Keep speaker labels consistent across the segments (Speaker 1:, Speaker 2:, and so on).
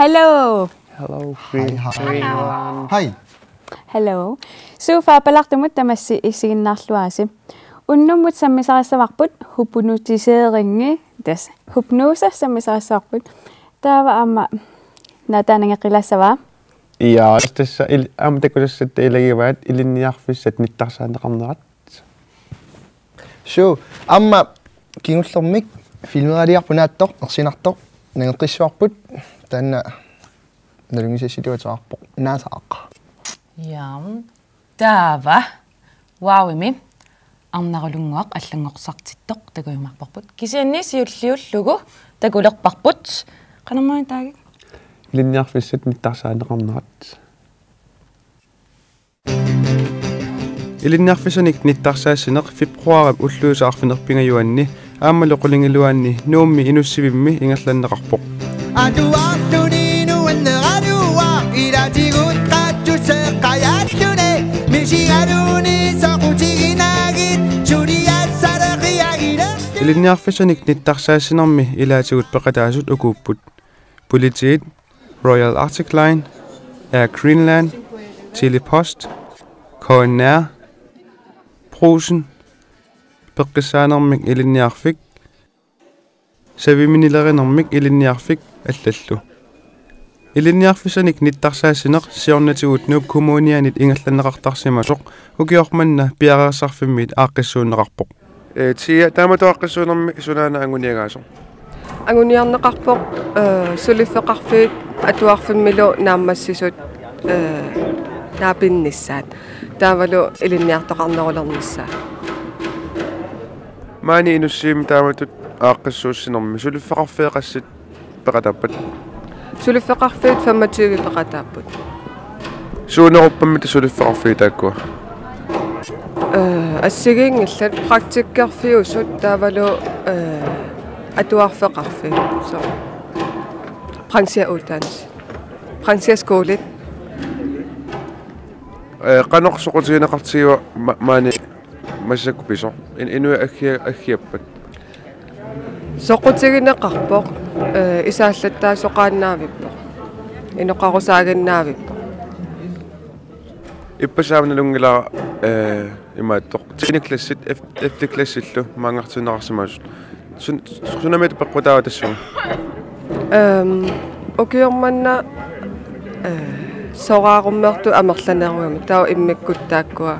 Speaker 1: Hello.
Speaker 2: Hello.
Speaker 3: Hi.
Speaker 1: Hello. So faapalartumut tamassi isiginnarluaasi. Unnumut sammisarassavaqput hupunutiseringi tas hypnosa sammisarassavaqput taava amma natanangeqilassava.
Speaker 2: Ja, tässä amtakulisessa teillegivaat ilinniarfissat nittarsaanneqarnerat.
Speaker 3: So amma kingullormik filmeraaliarpunaattor ersinartor nangeqissuarput taanna nalungisasituataarpoq naasaaqa.
Speaker 4: Ja, taava waawimi arnarulunguaq аллангоqsartittoq takuimarparput kisianni siulliullugu takulerparput qanammaani taagi
Speaker 2: Ilinniarfissat nittarsaanneqarnerat. Ilinniarfissanik nittarsaassinneq februarip ulluusaarfinerpingajuanni aammaluqulingiluanni nuummi inussivimmi ingerlanneqarpoq.
Speaker 5: Aduarluninu anneralua ilatigut qattusseqqayaallune misigaluni saqutiginagit suliassalaqiagila.
Speaker 2: Ilinniarfissanik nittarsaassinnermi ilaatigut peqataasut ukuupput. Politiet, Royal Arctic Line, Air Greenland, Telepost, KNR, Prusen, peqqissaanermik ilinniarfik, saviminilernermik ilinniarfik allallu. Ilinniarfissanik nittarsaasineq siornatigut nuup kommunianit ingerlanneqartarsimasoq ukiormanna piareersarfimmiit aaqqissuunneqarpoq. Tia taamatuaqqissuunermi sunaana anguniagaasoq.
Speaker 6: Anguniarneqarpoq suliffeqarfiit atuarfimmilu naammassisut naapinnissaat taavalu ilinniartoqarnerulernissaa.
Speaker 2: Maani inussiim taamatut aaqqissuussinermi suliffeqarfeeqassit peqatappat.
Speaker 6: Suliffeqarfiit 25 peqataapput.
Speaker 2: Suuneruppammi suliffeqarfiitaakkua.
Speaker 6: Assigiingillat praktikkerfiusut taavalu atuarfeqarfiit so Francia-uddannelse. Francia-skoolit.
Speaker 2: Qanorsuqutigineqartigiva maani massakkupisoq inu aggiappat.
Speaker 6: Soqutigineqarpoq isaallattaasoqaannaavippoq. Inoqarusaaginnaavippoq.
Speaker 2: Ippasaavnalungila imaattoq tiniklassit eftiklassillu maangartineqarsimaasut. Sunamit peqqutaava tassuga.
Speaker 6: Ukiormanna soraarummertu amerlaneruami taa immikkuttaakkua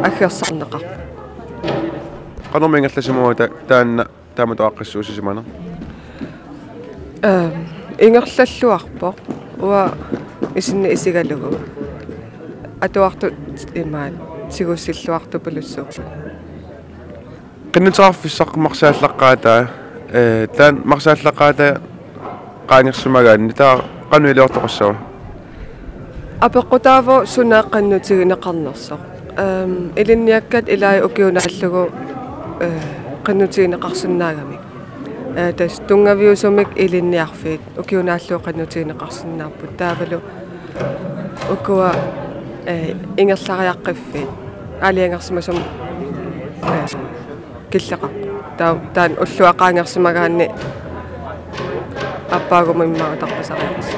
Speaker 6: аггерсарнеқар
Speaker 2: qanormingerlasimua taanna taamatuaqqissuusisimana
Speaker 6: ингерллуарпоқ уа исинни исигалугу атуартут имаат сигуссиллуарту пулуссууппут
Speaker 2: qinnutarfissaq marsaallaqaataa taan marsaallaqaataa qaangersumaгаанни taa qanuiliortoqassava
Speaker 6: апеққутааво сунааққаннутигинеқарнерсоқ илинниаккат илаи укиунарлугу qannutigineqarsunnaagamik тас тунгавиусумик илинниарфиит укиунааллуу qannutigineqarsunnаарпут таавалу укуа ингерлариаққиффиит алиангерсимасум киллеқар таан уллуақаангерсимагаанни аппаагумиммаутарпасариақас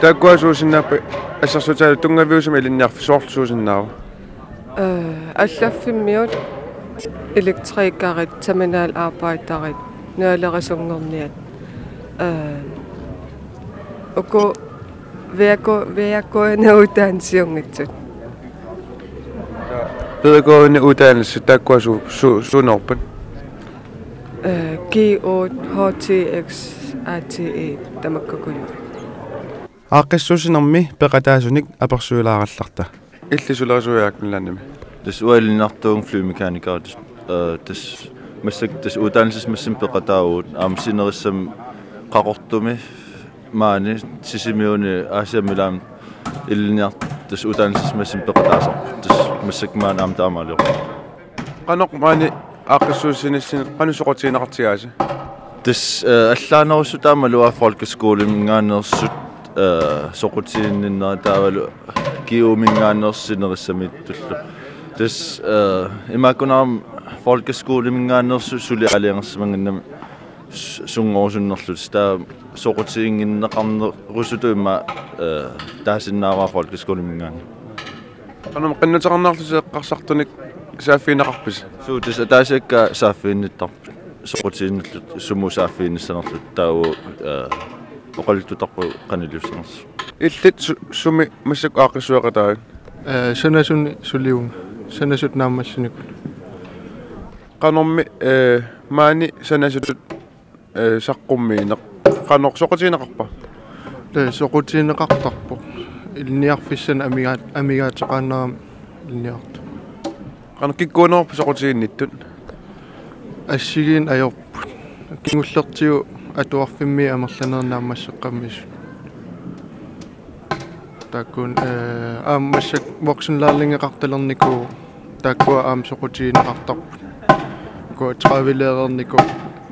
Speaker 2: таккуасуусиннааппа ассерсутаалу тунгавиусуми илинниарфисоорлусуусиннаава
Speaker 6: аллаффиммиут электрикарит терминал arbejдарит нуалерисунгорниат око vækkoenautaansiungitsut
Speaker 2: videregående uddannelse takkuasu suunorpan
Speaker 6: G8 HTX ATE tamakkakuju
Speaker 2: aaqqissuusinermi peqataasunik apersuulaarallarta illisulerisuyaakmilaannimi
Speaker 7: das ualinartuung flymekaniker das massak das uddannelsesmassim peqataavut aamsinerissam qaqortumi maani sisimiuni aasiamilaam iliniart das uddannelsesmassim peqataasar das massak maan aamtaamalior
Speaker 2: qanoq maani aaqqissuusinissin qanusoqutigineqartigaasi
Speaker 7: das allaanerussutaamaluaa folkeskoolingaanersut soqutiinninner taavalu kiumingaannersinerissamittullu das imakunaam folkeskoolingaanersu suli aliangersimanginnam sungorsunnerlut taa soqutiinginnaqarner rusutuimma taasinnaavaa folkeskolemingaan
Speaker 2: Qanum qinnutaqarnaarlusi eqqarsartunik saaffiinaqarpis.
Speaker 7: suutis ataasakka saaffiinnittar soqutiinnullut sumu saaffiinnissanerlut taavu oqaltutarpu qanilussinersu
Speaker 2: Illit sumi massuk aaqissuaqataa.
Speaker 8: Sanasun suliung. Sanasut naammassunikul.
Speaker 2: Qanormi maani sanasutut saqqummiineq qanoq soqutiinaqarpa.
Speaker 8: Soqutiineqartarpu. Ilniarfissan amigaataqaannaram ilniartu.
Speaker 2: Qano kikkuunerpu soqutiinnittut.
Speaker 8: Assigiin ajorput. Kingullertiu atuarfimmi amerlanernaammasseqqammisu. Takun massak voksenlærlingeqartalerniku takkua soqutiineqartarput. Ko travileererniku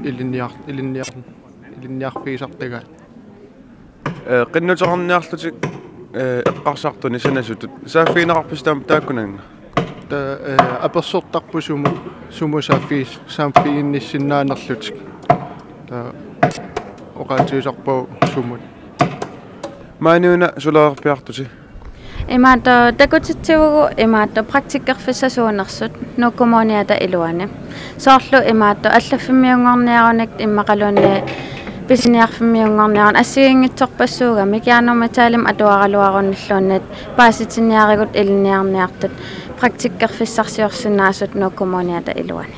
Speaker 8: ilinniarfiisartagaa.
Speaker 2: Qinnutaqarniarlutik eqqarsartuni sanasutut saaffiinaqarpis taakkunanga.
Speaker 8: Apersortarpu sumu saaffiinnissinaanerlutik. Oqaatiusarpu sumut.
Speaker 2: Maaniuna sulaarpiartusi.
Speaker 1: Imaata takutitsiugu imaata praktikkerfissasuunersut nukkumoniata iluani. Soorlu imaata allaffimmиунгорниаруник иммақалуунни писиниарфиммиунгорниарун ассигингитсорпассууга микианнэрматаалим атуаралуарунниллууннат пааситиниаригут илниарниартут практиккерфиссарсиорсунаасут нуккумониата илуани.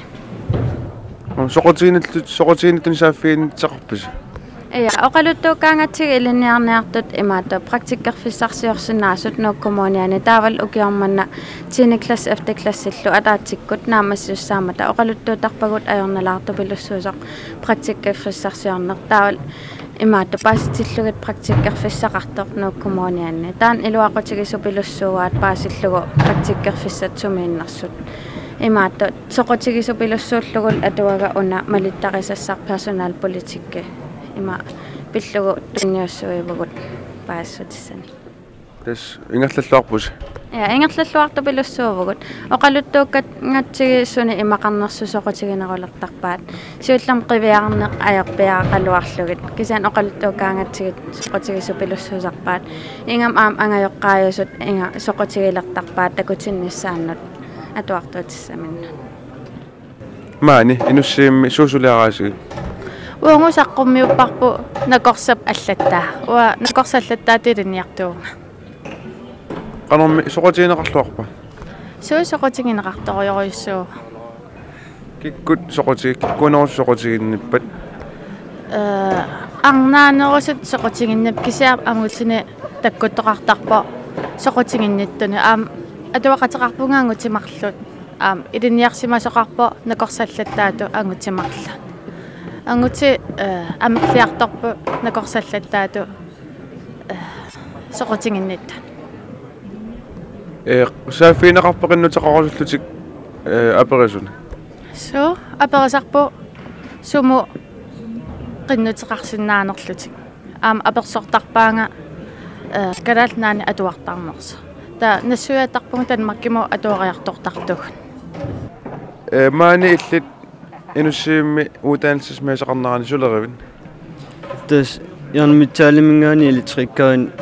Speaker 2: Soqutiinittun saaffiinitсақарпис.
Speaker 1: Ja, oqaluttuukaangatsigi iliniarniartut imaata praktikkerfissarsiorsunaasut nukkumoniani taaval ukiormanna tiniklas efterklassillu ataatikkut naamassiussaamata oqaluttuutarpagut ajornalaartupilussuusoq praktikkerfissarsiorner taaval imaata paasitillugit praktikkerfissaqartoq nukkumoniani taan iluaqutigisuppilussuugaat paasillugu praktikkerfissatsumiinnersut imaata soqutigisuppilussuullugul atuaga una malittaqisassar personalpolitikke ima pillugu tunniussuivugut paassutissani.
Speaker 2: Tas ingerlalluarpus.
Speaker 1: Ja ingerlalluartupilussuuvugut oqaluttuukkat ngatsigi suni imaqarnersu soqutiginerulertarpaat siullam qiviarneq ajorpiaqaluarlugit kisan oqaluttuukaangatsigit soqutigisuppilussuusarpaat ingam aam angajoqqaajusut inga soqutigilertarpaat takutinnissaannut atuartuutissaminna.
Speaker 2: Maani inussiimmi suusuliaraasi.
Speaker 9: Uungusaqqummiupparpu nakorsap allattaa. Ua nakorsallattaa tiliniartuunga.
Speaker 2: Qanormi soqutiineqarluarpa.
Speaker 9: Soqutigineqartoriorissuu.
Speaker 2: Kikkut kikkuunerus soqutiginnippat.
Speaker 9: Arnaanerusut soqutiginnap kisiam amutine takkuttoqartarpo soqutiginnittuni atuaqateqarpunga angutimarlut. Iliniarsimasoqarpo nakorsallattaatu angutimarla. Anguti amliartorpu nakorsallattaatu soqutiginnittan.
Speaker 2: Saaffiinaqarpa qinnutaqarullutik aperisun.
Speaker 9: Aperisarpu sumu qinnutеқарсиннааnerlutik. Apersortarpaanga kalaalnaani atuartarnersa. Ta nassuattarpunga tanmarkimu atuariartortartugun.
Speaker 2: Maani illit inussiimmi uutaanissismeesaqarnarani sulerivin.
Speaker 10: Tas yarnmitsaalimingaani elitrikkaan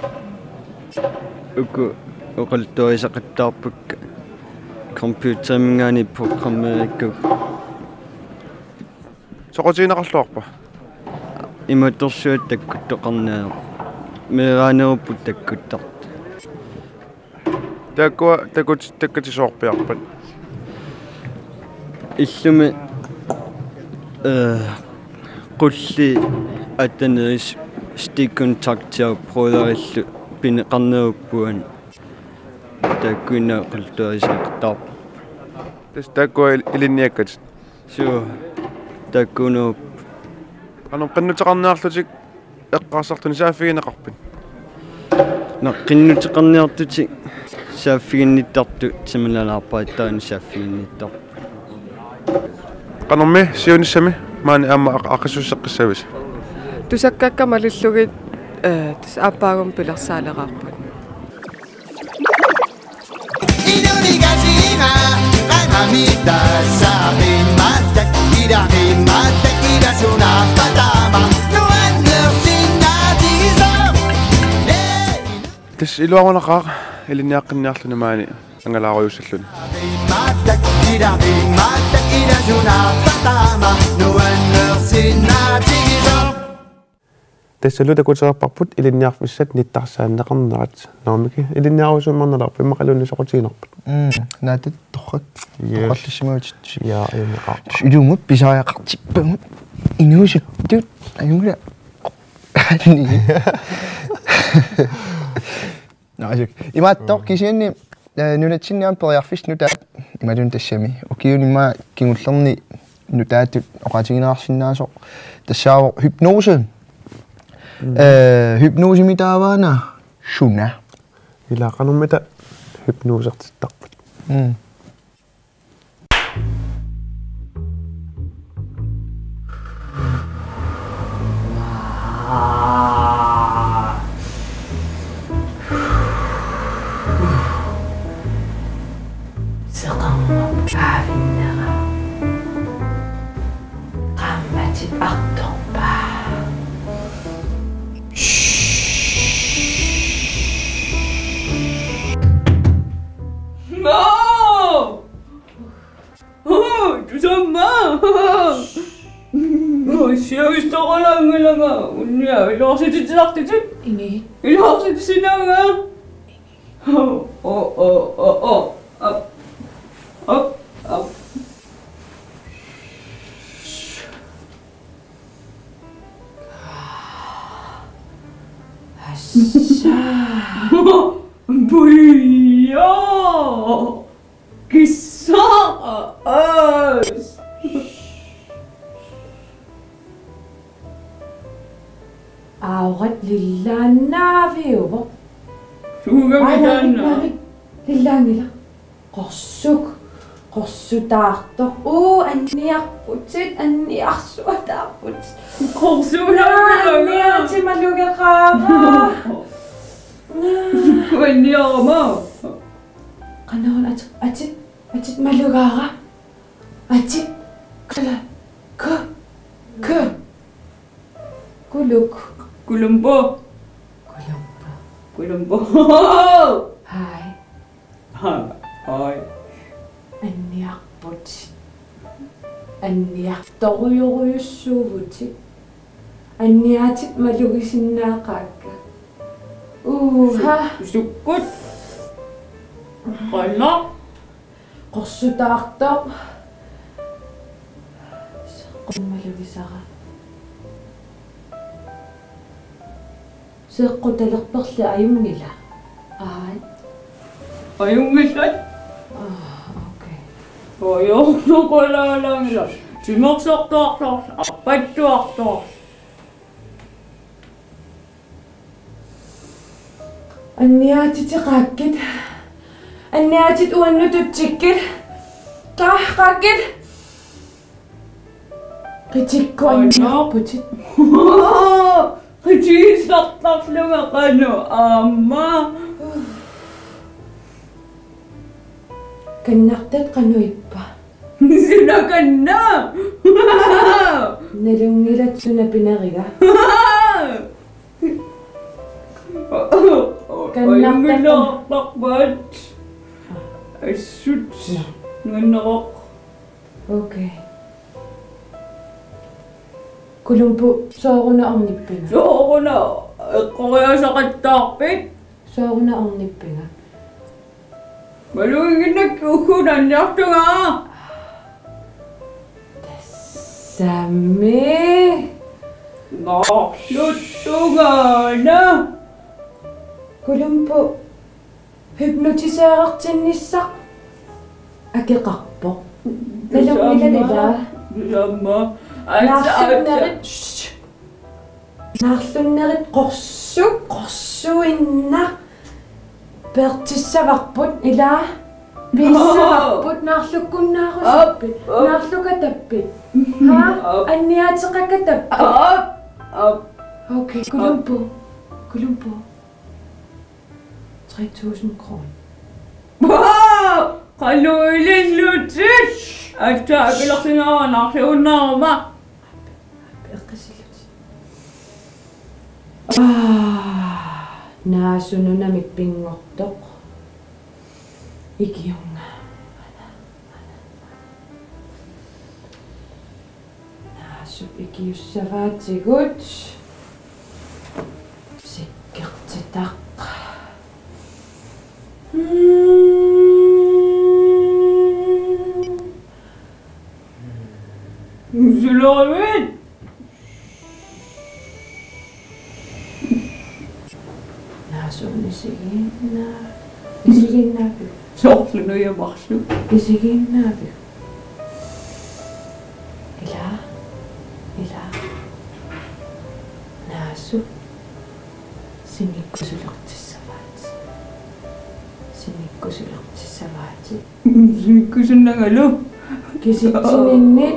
Speaker 10: uku oqaltuisaqattaarpukka computermingaani programmeerikkuk
Speaker 2: soqutiineqarluarpa
Speaker 10: imatorsuat takkuttoqarnaa meeraanerupput takkuttart
Speaker 2: takkua takkatisoorpiarpat
Speaker 10: иллуми qulli ataneris stikkontaktiau proderillу pineqarneruppuan takkuina qaltuarisaqtar
Speaker 2: tas takkua ilinniakkat
Speaker 10: suu takkunup
Speaker 2: anum qinnutaqarnaarlutik eqqaarsartuni saaffigineqarpin
Speaker 10: naqqinnuteqarniartuti saaffiginnittartu similalaarpaattaan saaffiginnittar
Speaker 2: qanormi siunissami maani amma aqissusseqqissavis
Speaker 6: Tusakkaakka malillugit tas aapaagum pilersaaleqarput.
Speaker 5: Inunigasina qanamita saqimatak iraqimatak irasuna patama nuannersin
Speaker 2: Тас илуарунақаа илинниаққинниарлуни маани ангалааруйуссаллуни. Тассалута кутеқарпарпут илинниарфиссат ниттарсааннеқарнерат наамики илинниаруусуммарнеларпи имақалунни соқутигинарпут.
Speaker 3: Наатат торрак. Тоқаллисимаутит.
Speaker 2: Я аянеқар.
Speaker 3: Илумут писариақартиппагут инуусуттут аюнгла. Наажик. Имааттор кисианни нунатсинниам периарфис нутаат ималун тассами. Окиунима кингуллерни нутаатут оқатигинаарсиннаасоқ тассаавоқ hypnose. Hypnose mitavaana shuna.
Speaker 2: Илаақануммита hypnosertittарпут.
Speaker 4: Auret lillanna viuvo. Lillangila. Qorsutaartor. Anniarputit anniarsuataarput. Qorsuulaanga timalugaqaava. Anniarama. Qanaun atit malugaara. Atit kala kuluk. Kulumbo. Hai. Anniartoruyuruyussuuvuti. Anniatit malugisinnaaqaakka. Ha. Sukkut. Qalla. Qorsutaartor. Qummalugisara. Seqqutalerperli ajungila. Ajungilat? Okei. Ajornuqulaalaangila. Timersortuartor, appattuartor. Anniaatitiqaakkit. Anniaatit uannututtikkit. Qaqqit. Qitikku anniarputit. Qitiisartarluga qanu aamma. Kannartat qanuippa. Sina kanna. Nalungilat suna pinariga. Kannartat assut nganneraq. Okay. Kulumpu sooruna ornippinga. Sooruna eqqoriasaqattaarpit. Sooruna ornippinga. Maluinginnak ukkunanniartunga. Tassami. Narluttungana. Kulumpu hypnotiseerartinnissaq akeqarpoq. Nalungilalila. Samma. Naarlunnerit qorsuinna pertissavarput ila pissavarput naarlukkunnaarusappit naarlukatappit ha anniateqakatappit okay kulumpu 3000 kroner. Wow! Qalluilillutit attaaqilersingaranarluunnaaruma naasununamik pingortoq ikiunga naasup ikiussavaatigut sikkertitaq Sularit isiginnaapi soorlunu yamarlu isiginnaapi ila naasu sinikkusulertissavaati sinikkusunnagalu kisitsinni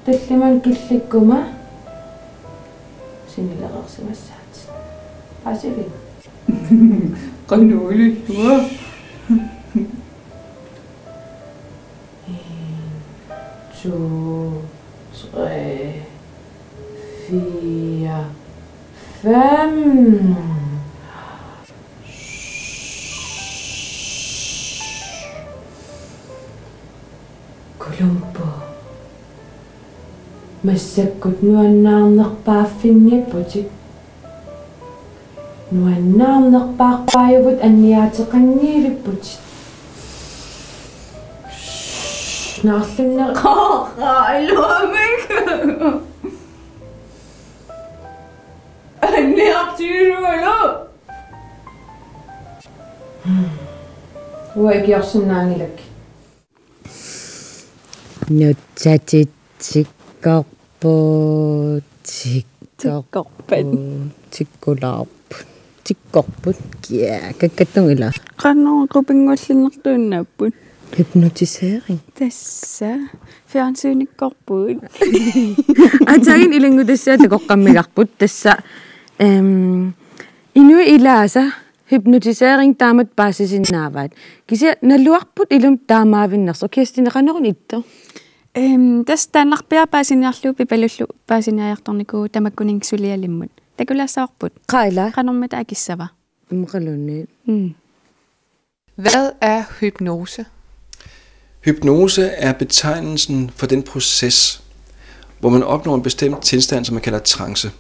Speaker 4: talliman killikkuma sinileqersimassaati pasivin qanuululluga 1 2 3 4 5 Kolumbo massakut nuannaarnerpaaffinniapputik nuannaarnerpaarpaayuvut anniaateqanniivipputit naarlunner iluamik anniartiilualu uakiorsunnaangilak
Speaker 11: nutsatit tikkorput ja kakkatungila
Speaker 9: qannoqupinguallinertuunnapput
Speaker 11: hypnotisering
Speaker 9: tassa fjernsynikkorput
Speaker 11: atagin ilangu tassa takoqqammilarput tassa inu ilaasa hypnotisering taamat paasisinnaavaat kisia nalluarput ilum taamaavinnerso kiastineqanerun itto
Speaker 9: tas taannarpia paasiniarlu pipalullu paasiniajartorniku tamakkuningsulialimmut takulassaarput
Speaker 11: qaila
Speaker 9: qanormata akissava
Speaker 11: umqalunni
Speaker 6: Hvad er hypnose?
Speaker 12: Hypnose er betegnelsen for den proces, hvor man opnår en bestemt tilstand, som man kalder trance.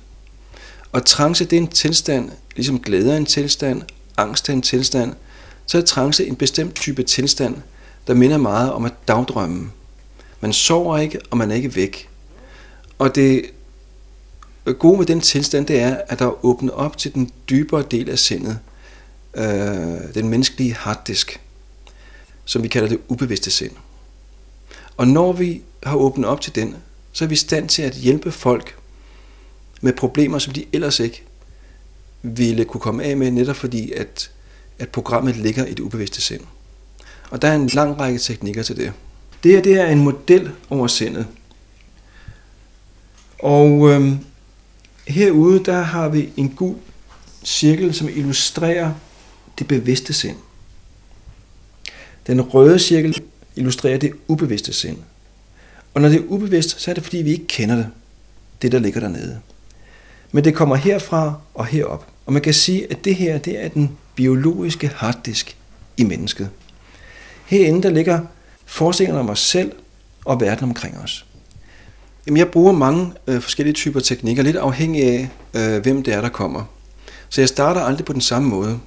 Speaker 12: Og trance, det er en tilstand, ligesom glæde er en tilstand, angst er en tilstand, så er trance en bestemt type tilstand, der minder meget om at dagdrømme. Man sover ikke, og man er ikke væk. Og det gode med den tilstand, det er, at der er åbnet op til den dybere del af sindet, den menneskelige harddisk, som vi kalder det ubevidste sind. Og når vi har åbnet op til den, så er vi i stand til at hjælpe folk med problemer, som de ellers ikke ville kunne komme af med, netop fordi, at programmet ligger i det ubevidste sind. Og der er en lang række teknikker til det. Det her er en model over sindet. Og herude, der har vi en gul cirkel, som illustrerer det bevidste sind. Den røde cirkel illustrerer det ubevidste sind. Og når det er ubevidst, så er det fordi, vi ikke kender det der ligger dernede. Men det kommer herfra og herop. Og man kan sige, at det her, det er den biologiske harddisk i mennesket. Herinde, der ligger forestillingerne om os selv og verden omkring os. Jamen, jeg bruger mange forskellige typer teknikker, lidt afhængig af, hvem det er, der kommer. Så jeg starter aldrig på den samme måde.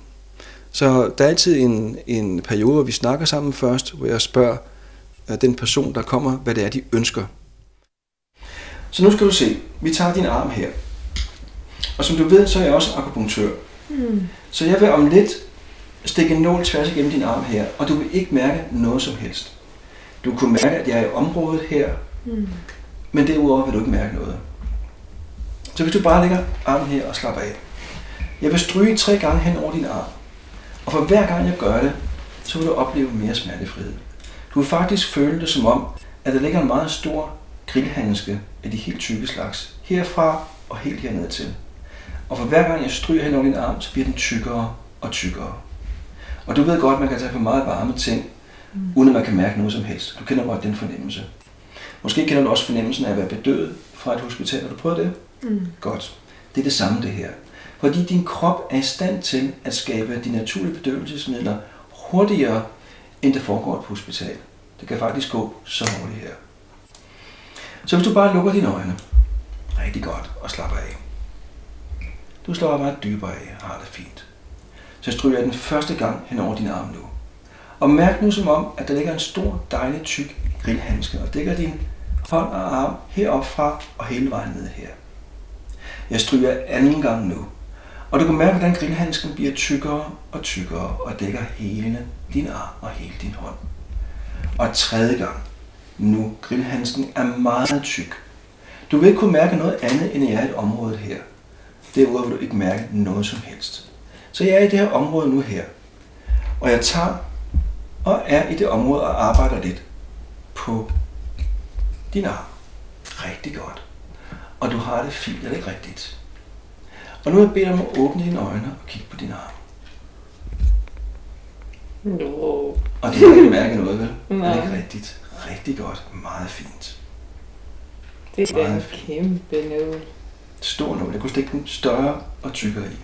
Speaker 12: Så der er altid en periode, hvor vi snakker sammen først, hvor jeg spørger den person, der kommer, hvad det er, de ønsker. Så nu skal du se, vi tager din arm her. Og som du ved, så er jeg også akupunktør. Så jeg vil om lidt stikke en nål tværs igennem din arm her, og du vil ikke mærke noget som helst. Du vil kunne mærke, at jeg er i området her, men derudover vil du ikke mærke noget. Så hvis du bare lægger armen her og slapper af. Jeg vil stryge 3 gange hen over din arm. Og for hver gang jeg gør det, så vil du opleve mere smertefrihed. Du vil faktisk føle det som om, at der ligger en meget stor grillhandske af de helt tykke slags. Herfra og helt hernede til. Og for hver gang jeg stryger hen over din arm, så bliver den tykkere og tykkere. Og du ved godt, at man kan tage for meget varme ting, uden at man kan mærke noget som helst. Du kender godt den fornemmelse. Måske kender du også fornemmelsen af at være bedøvet fra et hospital. Har du prøvet det? Godt. Det er det samme det her. Fordi din krop er i stand til at skabe de naturlige bedøvelsesmidler hurtigere, end det foregår på hospital. Det kan faktisk gå så hurtigt her. Så hvis du bare lukker dine øjne rigtig godt og slapper af. Du slapper bare dybere af og har det fint. Så stryger jeg den første gang hen over din arm nu. Og mærk nu som om, at der ligger en stor, dejlig, tyk grillhandske og dækker din hånd og arm heroppe fra og hele vejen ned her. Jeg stryger anden gang nu. Og du kan mærke, hvordan grillhandsken bliver tykkere og tykkere og dækker hele din arm og hele din hånd. Og tredje gang. Nu, grillhandsken er meget tyk. Du vil ikke kunne mærke noget andet, end jeg er i et område her. Derudover vil du ikke mærke noget som helst. Så jeg er i det her område nu her. Og jeg tager og er i det område og arbejder lidt på din arm. Rigtig godt. Og du har det fint, er det ikke rigtigt? Og nu har jeg bedt dig om at åbne dine øjne og kigge på din arm.
Speaker 4: No.
Speaker 12: Og du har ikke mærket noget, vel? Nej. Er det ikke rigtigt? Rigtig godt. Meget fint.
Speaker 4: Det er en kæmpe nål.
Speaker 12: Stor nål. Jeg kunne stikke den større og tykkere i.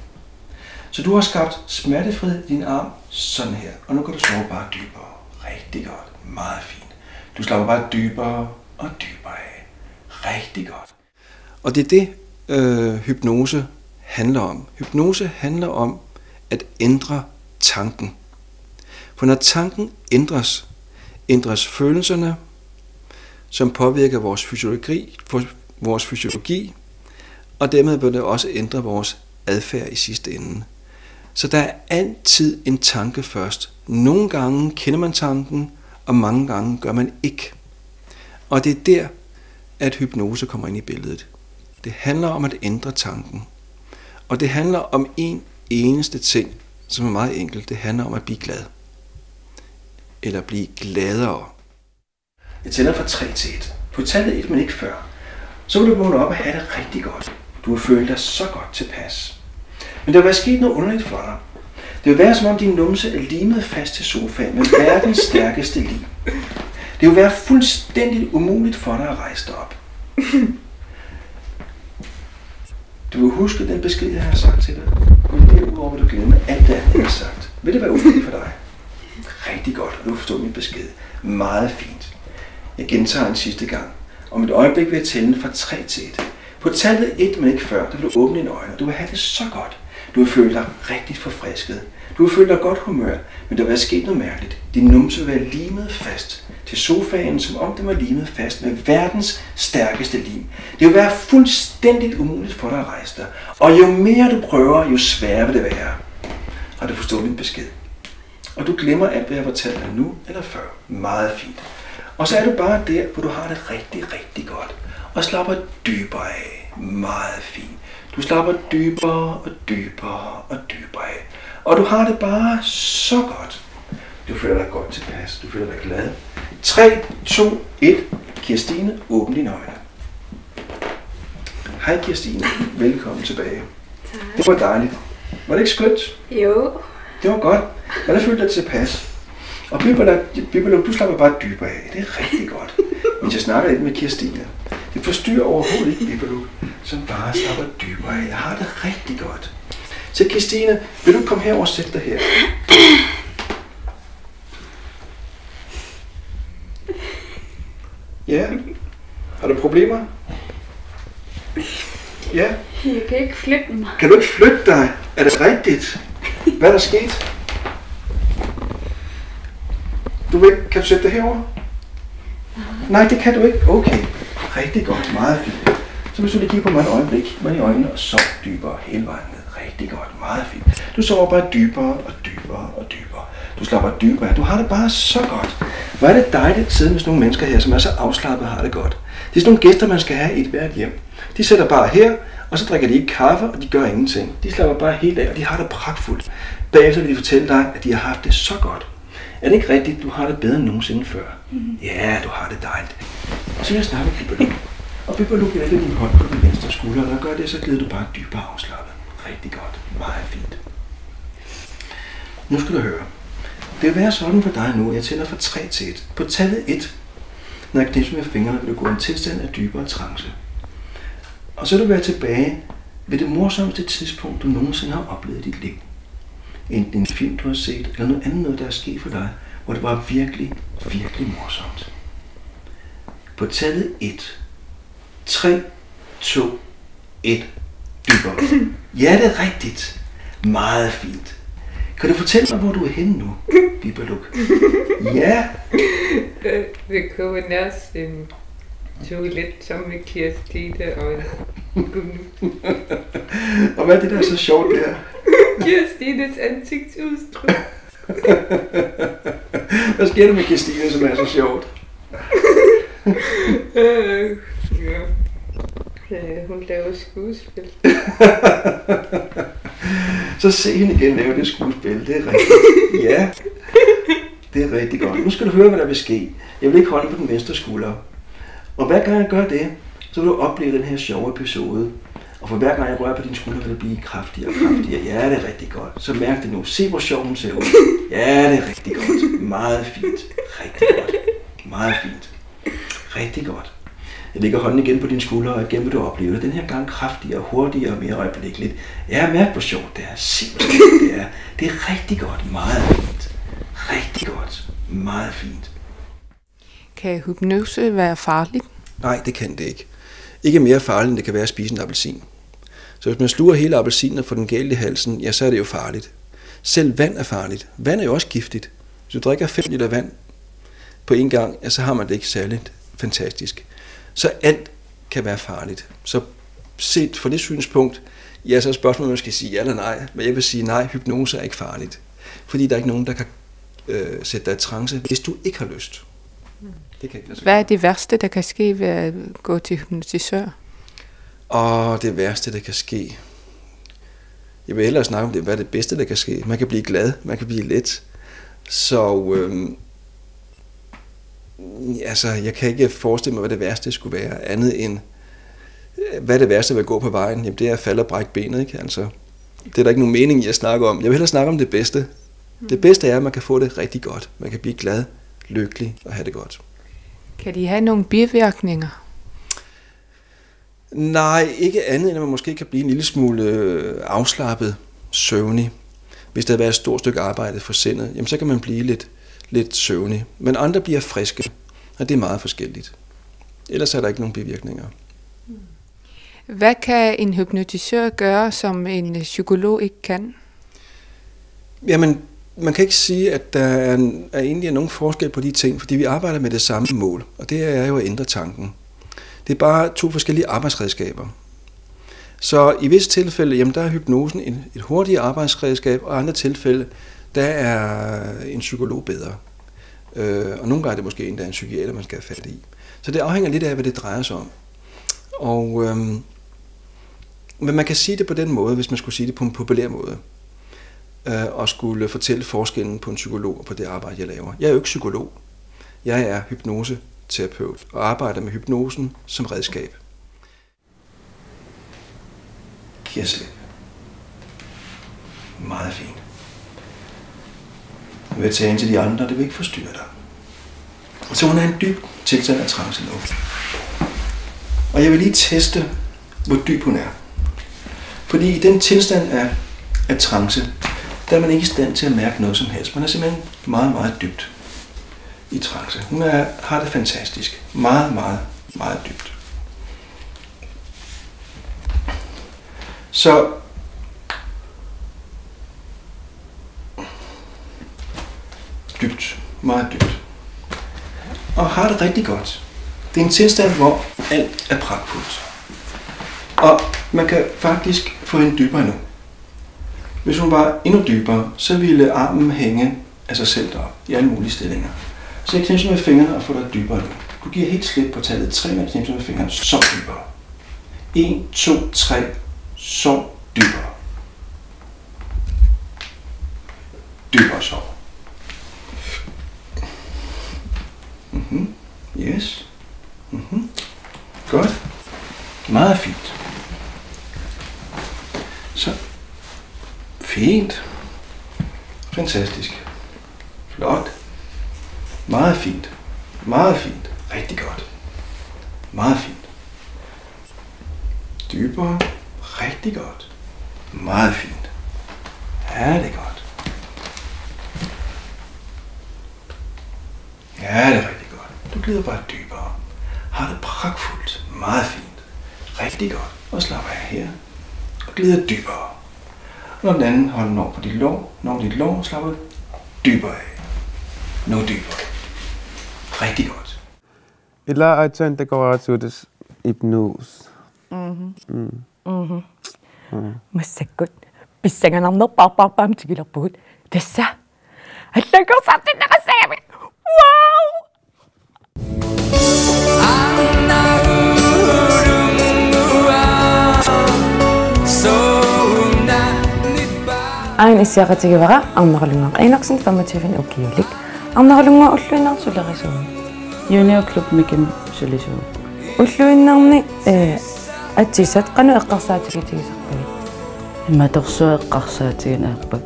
Speaker 12: Så du har skabt smertefrihed i din arm sådan her. Og nu kan du sove bare dybere. Rigtig godt. Meget fint. Du slapper bare dybere og dybere af. Rigtig godt. Og det er det, hypnose handler om. Hypnose handler om at ændre tanken. For når tanken ændres følelserne, som påvirker vores fysiologi, og dermed vil det også ændre vores adfærd i sidste ende. Så der er altid en tanke først. Nogle gange kender man tanken, og mange gange gør man ikke. Og det er der, at hypnose kommer ind i billedet. Det handler om at ændre tanken. Og det handler om en eneste ting, som er meget enkelt. Det handler om at blive glad. Eller blive gladere. Jeg tæller fra 3 til 1. På tallet 1, men ikke før. Så vil du vågne op og have det rigtig godt. Du vil føle dig så godt tilpas. Men der vil være sket noget underligt for dig. Det vil være som om din numse er limet fast til sofaen med verdens stærkeste lim. Det vil være fuldstændig umuligt for dig at rejse dig op. Du vil huske den besked, jeg har sagt til dig. Men derudover vil du glemme alt det andet, jeg har sagt. Vil det være umuligt for dig? Rigtig godt, du forstår min besked. Meget fint. Jeg gentager en sidste gang. Om et øjeblik vil jeg tælle fra 3 til 1. På tallet 1, men ikke før, der vil du åbne dine øjne. Du vil have det så godt. Du vil føle dig rigtig forfrisket. Du vil føle dig godt humør, men der vil være sket noget mærkeligt. Din numse vil være limet fast til sofaen, som om den var limet fast med verdens stærkeste lim. Det vil være fuldstændigt umuligt for dig at rejse dig. Og jo mere du prøver, jo sværere vil det være. Har du forstået min besked? Og du glemmer alt, hvad jeg fortalte dig nu eller før. Meget fint. Og så er du bare der, hvor du har det rigtig, rigtig godt. Og slapper dybere af. Meget fint. Du slapper dybere og dybere og dybere af. Og du har det bare så godt. Du føler dig godt tilpas. Du føler dig glad. 3, 2, 1. Kirstine, åbn dine øjne. Hej Kirstine. Velkommen tilbage.
Speaker 1: Tak.
Speaker 12: Det var dejligt. Var det ikke skønt?
Speaker 1: Jo.
Speaker 12: Det var godt. Hvordan følte dig tilpas? Og Bibeluk, du slapper bare dybere af. Det er rigtig godt. Men jeg snakker lidt med Kirstine. Det forstyrrer overhovedet ikke Bibeluk, som bare slapper dybere af. Jeg har det rigtig godt. Så Kirstine, vil du komme herover og sætte dig her? Ja. Har du problemer? Ja.
Speaker 1: Jeg kan ikke flytte mig.
Speaker 12: Kan du ikke flytte dig? Er det rigtigt? Hvad er der sket? Kan du sætte dig herover? Nej, det kan du ikke. Okay. Rigtig godt. Meget fint. Så hvis du lige kigger på mig et øjeblik, mig i øjnene, og sov dybere hele vejen ned. Rigtig godt. Meget fint. Du sover bare dybere og dybere og dybere. Du slapper dybere. Du har det bare så godt. Hvor er det dejligt at sidde med sådan nogle mennesker her, som er så afslappet og har det godt. Det er sådan nogle gæster, man skal have i et hvert hjem. De sætter bare her, og så drikker de ikke kaffe, og de gør ingenting. De slapper bare helt af, og de har det pragtfuldt. Bagefter vil de fortælle dig, at de har haft det så godt. Er det ikke rigtigt, du har det bedre end nogensinde før? Ja, du har det dejligt. Så vil jeg snakke med Bibeluk. Og Bibeluk lægger din hånd på den venstre skulder, og når gør det, så glider du bare dybere afslappet. Rigtig godt. Meget fint. Nu skal du høre. Det vil være sådan for dig nu. Jeg tæller fra 3 til 1. På tallet 1, når jeg knipser med fingrene, vil du gå i en tilstand af dybere trance. Og så vil du være tilbage ved det morsomste tidspunkt, du nogensinde har oplevet i dit liv. Enten en film, du har set, eller noget andet noget, der er sket for dig, hvor det var virkelig, virkelig morsomt. På tallet 1. 3, 2, 1. Dybere. Ja, det er rigtigt. Meget fint. Kan du fortælle mig, hvor du er henne nu, Bibaluk? Ja.
Speaker 4: Ved KNR's toilet sammen med Kirstine og Gunnar.
Speaker 12: Og hvad er det, der er så sjovt der?
Speaker 4: Kirstines ansigtsudtryk.
Speaker 12: Hvad sker der med Kirstine, som er så sjovt?
Speaker 4: Hun laver skuespil.
Speaker 12: Så se hende igen lave det skuespil, det er rigtigt. Ja, det er rigtig godt. Nu skal du høre, hvad der vil ske. Jeg vil ikke holde på den venstre skulder. Og hver gang jeg gør det, så vil du opleve den her sjove episode. Og for hver gang jeg rører på din skulder, vil det blive kraftigere og kraftigere. Ja, det er rigtig godt. Så mærk det nu. Se, hvor sjov hun ser ud. Ja, det er rigtig godt. Meget fint. Rigtig godt. Meget fint. Rigtig godt. Jeg lægger hånden igen på din skulder, og igen vil du opleve det. Den her gang kraftigere, hurtigere og mere øjeblikkeligt. Ja, mærk hvor sjovt det er. Se, hvor sjovt det er. Det er rigtig godt. Meget fint. Rigtig godt. Meget fint.
Speaker 6: Kan hypnose være farligt?
Speaker 12: Nej, det kan det ikke. Ikke mere farligt, end det kan være at spise en appelsin. Så hvis man sluger hele appelsinen og får den galt i halsen, ja, så er det jo farligt. Selv vand er farligt. Vand er jo også giftigt. Hvis du drikker 5 liter vand på en gang, ja, så har man det ikke særligt fantastisk. Så alt kan være farligt. Så set fra det synspunkt, ja, så er spørgsmålet, om man skal sige ja eller nej. Men jeg vil sige nej, hypnose er ikke farligt. Fordi der er ikke nogen, der kan sætte dig i trance, hvis du ikke har lyst. Det kan ikke lade sig.
Speaker 6: Hvad er det værste, der kan ske ved at gå til hypnotisør?
Speaker 12: Og det værste, der kan ske. Jeg vil hellere snakke om det, hvad er det bedste, der kan ske. Man kan blive glad, man kan blive let. Så altså, jeg kan ikke forestille mig, hvad det værste skulle være. Andet end, hvad er det værste ved at gå på vejen? Jamen, det er at falde og brække benet, ikke? Altså, det er der ikke nogen mening i at snakke om. Jeg vil hellere snakke om det bedste. Det bedste er, at man kan få det rigtig godt. Man kan blive glad, lykkelig og have det godt.
Speaker 6: Kan de have nogle bivirkninger?
Speaker 12: Nej, ikke andet end at man måske kan blive en lille smule afslappet, søvnig. Hvis der har været et stort stykke arbejde for sindet, jamen så kan man blive lidt søvnig. Men andre bliver friske, og det er meget forskelligt. Ellers er der ikke nogen bivirkninger.
Speaker 6: Hvad kan en hypnotisør gøre, som en psykolog ikke kan?
Speaker 12: Jamen, man kan ikke sige, at der er egentlig nogen forskel på de ting, fordi vi arbejder med det samme mål, og det er jo at ændre tanken. Det er bare 2 forskellige arbejdsredskaber. Så i visse tilfælde, jamen der er hypnosen et hurtigere arbejdsredskab, og i andre tilfælde, der er en psykolog bedre. Og nogle gange er det måske endda en psykiater, man skal have fat i. Så det afhænger lidt af, hvad det drejer sig om. Men man kan sige det på den måde, hvis man skulle sige det på en populær måde. Og skulle fortælle forskellen på en psykolog og på det arbejde, jeg laver. Jeg er jo ikke psykolog. Jeg er hypnoseterapeut og arbejder med hypnosen som redskab. Giv slip. Meget fint. Jeg vil tage ind til de andre, det vil ikke forstyrre dig. Så hun er en dyb tilstand af trance nu. Og jeg vil lige teste, hvor dyb hun er. Fordi i den tilstand af trance, der er man ikke i stand til at mærke noget som helst. Man er simpelthen meget, meget dybt i trance. Hun har det fantastisk. Meget, meget, meget dybt. Så dybt, meget dybt. Og har det rigtig godt. Det er en tilstand, hvor alt er pragtfuldt. Og man kan faktisk få hende dybere nu. Hvis hun var endnu dybere, så ville armen hænge af sig selv derop i alle mulige stillinger. Så jeg knipser med fingrene og får dig dybere nu. Du giver helt slip på tallet 3, når jeg knipser med fingrene, så dybere. 1, 2, 3, så dybere. Dybere så. Yes. Godt. Meget fint. Så. Fint. Fantastisk. Flot. Meget fint. Meget fint. Rigtig godt. Meget fint. Dybere. Rigtig Rigtig godt. Meget fint. Ja, det er godt. Ja, det er rigtig godt. Du glider bare dybere. Har det pragtfuldt. Meget fint. Rigtig godt. Og slap af her. Og glider dybere. Og når den anden hånd når på dit lår, når dit lår slapper dybere af. Nu dybere. Rigtig godt.
Speaker 2: Ila ajan dekoratsiudes hypnose.
Speaker 11: Masakot. Bisangan ang napapapam tigilapot. Desa. At nagaw sa atin nakasabi. Wow! Ain isiaqatigivara arnarlunga qinaqsin 25 ukiulik arnarlunga ulluinarsulerisuun
Speaker 13: Junior Club Mikim Sulisuun
Speaker 11: уллуиннарни атсисат qanu eqqarsaatigitisarpagi
Speaker 13: иматорсуа эққарсаатигин ааппак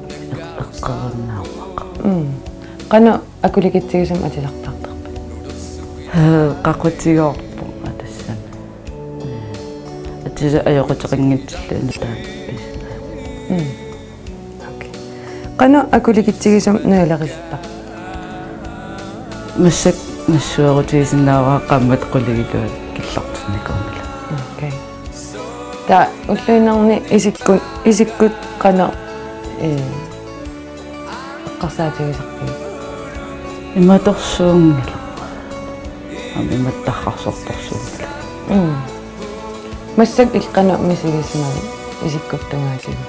Speaker 13: эққарнаармақ
Speaker 11: qanu акулигитсигисам атилартартарпа
Speaker 13: qaqutигоорпу атассан атиса аёқутеқингитсиллуна таа qanu
Speaker 11: акулигитсигисам нуалериста
Speaker 13: массак нассуарутигисиннааваа qammat quligilua киллартэрникорнала
Speaker 11: окей та уллуиннарни исиккут qanu эққарсаатигисарпagi
Speaker 13: иматорсуунгила амиматтаррарсорторсуунгила
Speaker 11: массак иллqanu мисигисмаги исиккуттунгаасиги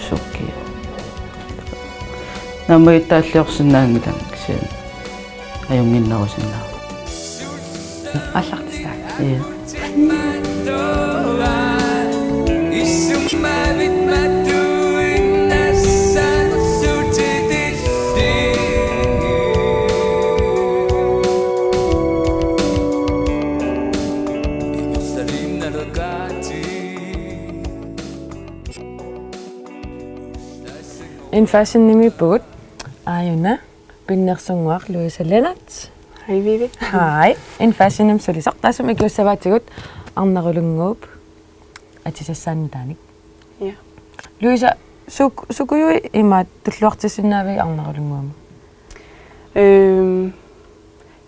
Speaker 13: сукки намаитааллиорсинаангилан кисиан аюнгиннарусиннаа
Speaker 11: аллартисаа En fashion put ayuna pinnersunguaq Louise Lennart.
Speaker 14: Hej Vivi.
Speaker 11: Hej. En fashion solisaq tasum ikussavaatigut arnerulunguup atisassaanitaanik.
Speaker 14: Ja.
Speaker 11: Louise sukuyui imaat tulluartisinnaavig arnerulunguama.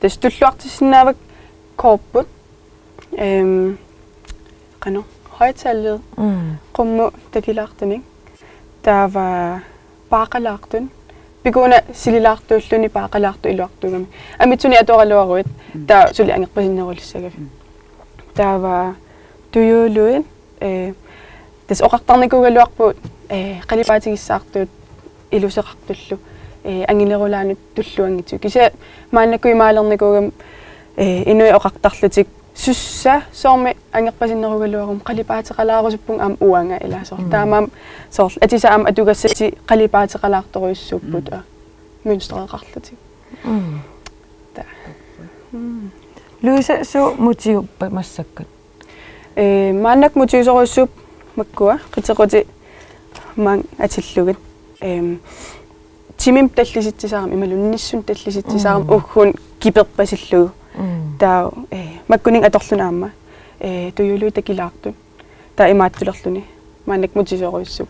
Speaker 14: Des tulluartisinnaavik korput. Qanu højtallet. Qummu takilaartanik. Der var baaqalaartun biguna sililaartuulluni baaqalaartu iluartugami amituni atoraluaruit ta suli angerpasinnerulissagafi ta var tuyuluin des oqartarnikugaluarpu qalipaatigissaartuut iluseqartullu anginerulaanut tulluangitu kisa maannakui maalernikugam inui oqartarlutik sussa soormi angerpasinnerugaluarum qalipaatiqalaarusuppung am uanga ilaasor taamam soor atisa am atugassati qalipaatiqalaartoruissuupput mønstreqarlutik ta
Speaker 11: Louise so mutiuppa massakkat
Speaker 14: maannak mutiusoruissuup makkua qitequti mang atillugit timim tallisitsisaaram imalunnissun tallisitsisaaram ukhun kiperpasillugu ta makkuning atorlunaamma tuyului takilaartun ta imaattulerluni maannak mutisoruissup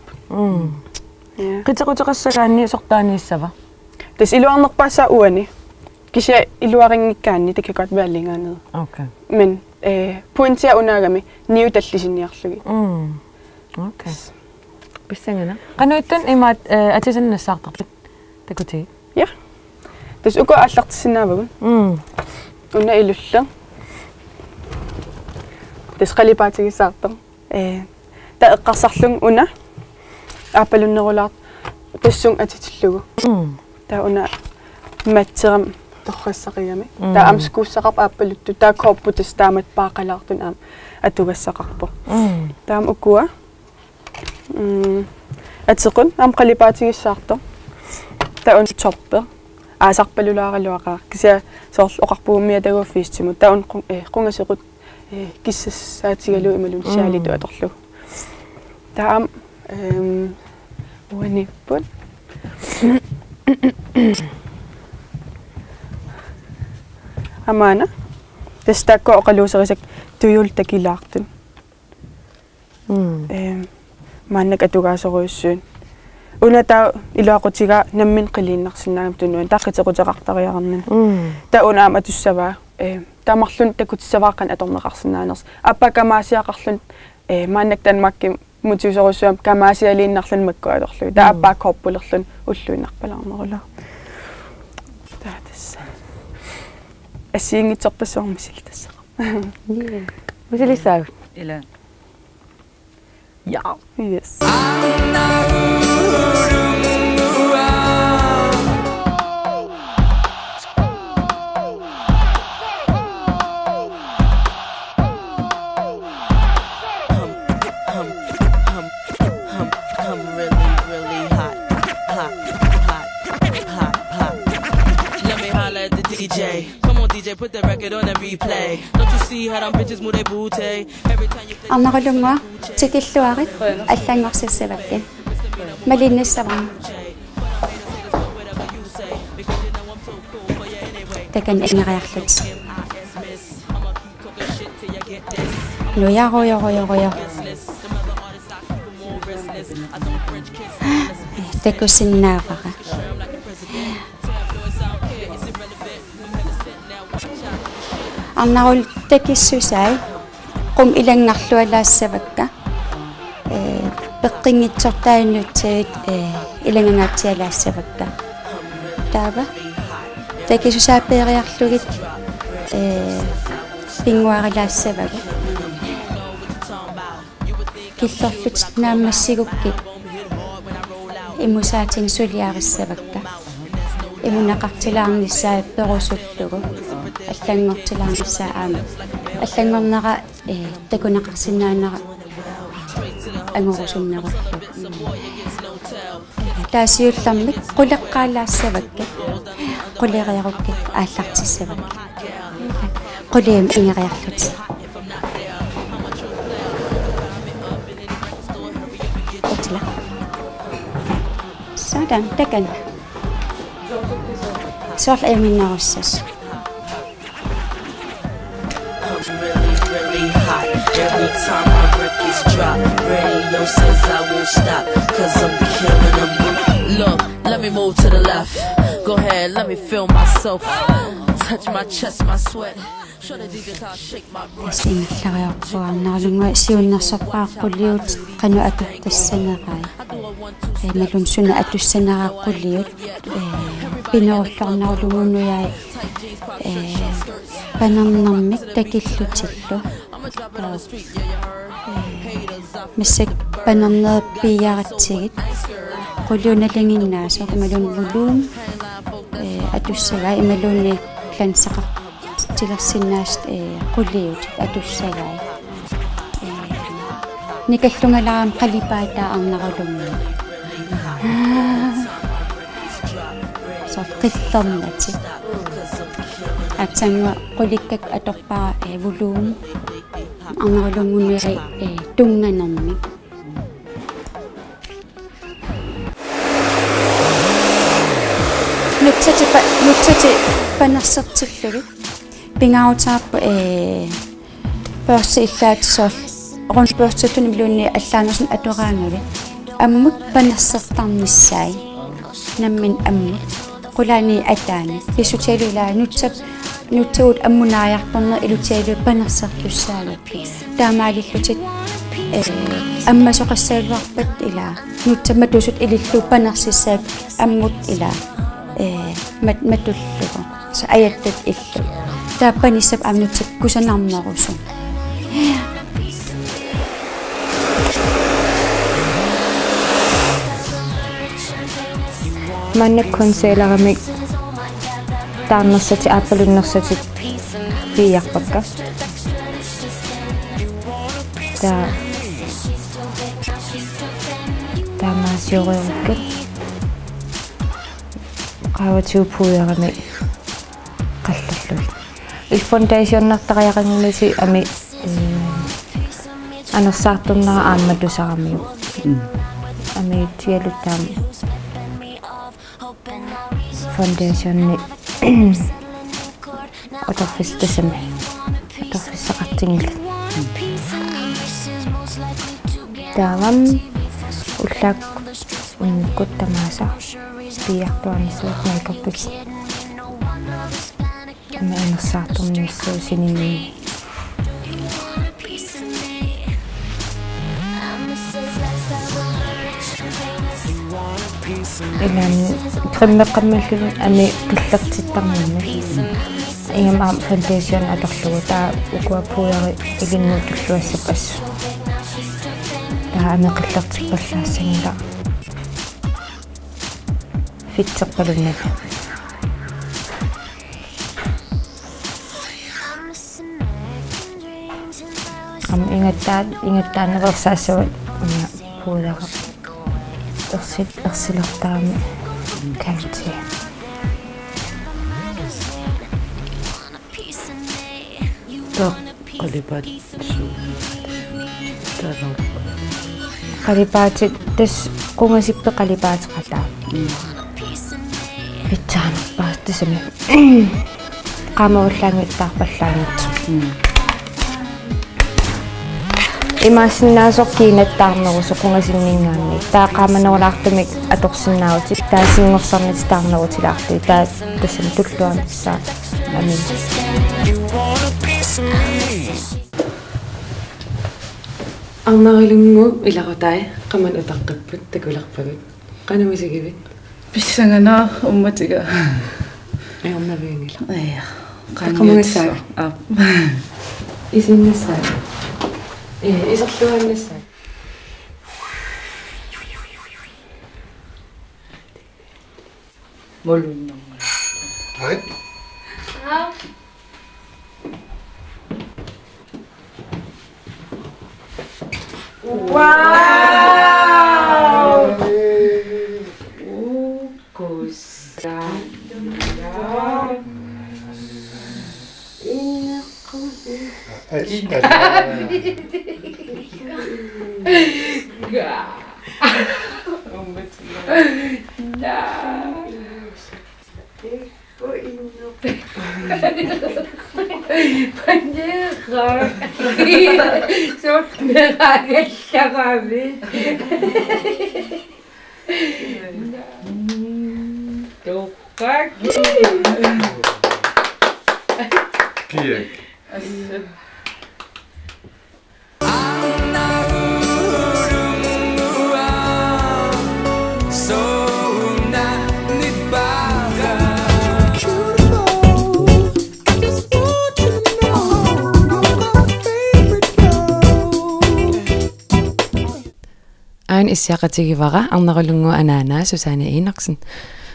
Speaker 11: qitequteqassagaanni sortaaniissava
Speaker 14: tas iluarnerpaassa uani kisia iluaringikkaanni det kan godt være længere ned
Speaker 11: okay
Speaker 14: men pointia unagami niu tallisinniarlugi
Speaker 11: okay bissangana qanuittan imaat atisannassаарtarpit takuti
Speaker 14: ja tas uko allartisinnaavagun unna ilulla tas qalipaatigissaartar ta eqqarsarlung una aapalunnerulaart tassung atitillugu ta una matteram torrassaqigami ta amskuussaqarp aappaluttu ta korputas taamat paaqalaartun aam atugassaqarpo taam ukua atequn aam qalipaatigissaartar ta un topper aasarpalulaaraluaqaa kisia soorl oqarpuumia taguuffiistimu ta un qungasequt kissassaatigalu imalun saalitu atorlu taam uanipput amana tastakko oqaluuserisak tuyul takilaartun мааннак атугаасоруйуссуун унатаа илуақутига наммин қилииннарсинаагам тунуан тааққитеқутеқартариарнан таунаам атуссаваа таамарлун такутиссавааққан аторнеқарсинаанерс аппакамаасиақарлун мааннак танмакки мутиусоруссуам камаасиалииннарлун маккуалерлу таа аппаа корпулерлун уллуинарпалаарнерула таатасса ассиингитсерпассуар мисилтассаа
Speaker 11: мисилисаа
Speaker 15: ила
Speaker 14: ja yes
Speaker 16: Put the record on a replay. Don't you see how them bitches move their booty? Every time you think
Speaker 17: Annarulunga tikilluarit аллангорсиссавакки малиннассавам такан ингериарлут лояроёроёроё такусиннаавара Annarul takissusai qum ilangnarlualaassavakka peqqinngitsortaannutsiit ilangangaatsialaassavakka taava takissusaappeeriarlugit pinguarilaassavagu killorlut naammassigukkit imusaatin suliarissavakka imunaqartilaarnissaa perusullugu аллангортилаарнissaa аама аллангорнера такунеқарсинаанера ангорусуннеруллу таасиуллармик қулеққаалаассавакка қулериаруккит ааллартиссавакка қулиам ингериарлут отла садан такан сорл эминнаруссас
Speaker 16: Every time my records drop, radio says I won't stop, cause I'm killing them. Look, let me move to the left. Go ahead, let me feel myself. Touch my chest, my sweat. Show the DJ how I shake my breath.
Speaker 17: Sinnallaruarpuarnarlunga siunnersorpaaqquliut qanu atuttassanarai. Malun sunna atussanaaqquliut pinerullarnarlungunuyai panarnarmik takillutillu мисак панернерпияратсигит quluunalanginnaasuq imalun voluum atussага ималуни клансақар тилерсиннаast qulliut atussага никаллунгалаам qalipaataa arnarulunga so qillernati атсанга qullikkak atorpara voluum анарулунгунери тунганерми нутсати панерсертиллугит пингаутаарпу перси иллаатсоол рун персутуни милуунни аллаанерсун атураангали аммут панерсертарниссаи наммин аммут qulaani ataani isutialulaa nutsagut ammunaajartorner ilutialu panersertussaagakki taamaalillutit аммасоқассаалуарпат илаа нутсаматусут илиллу панерсисsaак аммут илаа матуллуго са аяттат илlu тааппаниссап амнутсак кусанарнерусу
Speaker 11: маннак консейларамик тааннерсати ааппалуннерсати пиярпакка таамаасиориоруккат qaavatuupuuyaramik qallallu ilfondationnertariaqanngimisi ami anersaarturnera aammatusaramiu ami tialutaam foundationni otorfistasami otorfissaqartingilla
Speaker 15: таавам уллаак куттамааса пиартуарнисуут майкорпут амаанерсаартурниссуу сининни илан триммеққаммаллун ами қиллертиттарнинна ингамаам фантазиан аторлугу таа укуаппуяри игиннуу туллуассап ассу таа ами қиллертиппаллаассангила фитсеққалуннат ам ингаттаанерсаассуат ама пуулага ерсилертаами калти qalipaatit tas qungasippi qalipaateqataa pitsaanarpaat tasami qaamaullaangittaarpallaanit имаасиннаасоқкиинаттаарнерусо qungasinningaanni таақааманерулаартумик аторсиннаавутит таасингорсарнит таарнерутилаарту таа тассами туллуамисsaa ами
Speaker 11: арнарилунгу иларутай qamman utaqqipput takulerpagут qanamisagivit
Speaker 13: писсанганаа умматига
Speaker 11: эомнавингила
Speaker 13: qanngissаа
Speaker 11: исиннассаа исерлуаннассаа
Speaker 13: молуннерма
Speaker 3: хай
Speaker 11: Wow! Kusa. Ain isiaqatigivara arnerulungu anaana Susanne Enersen.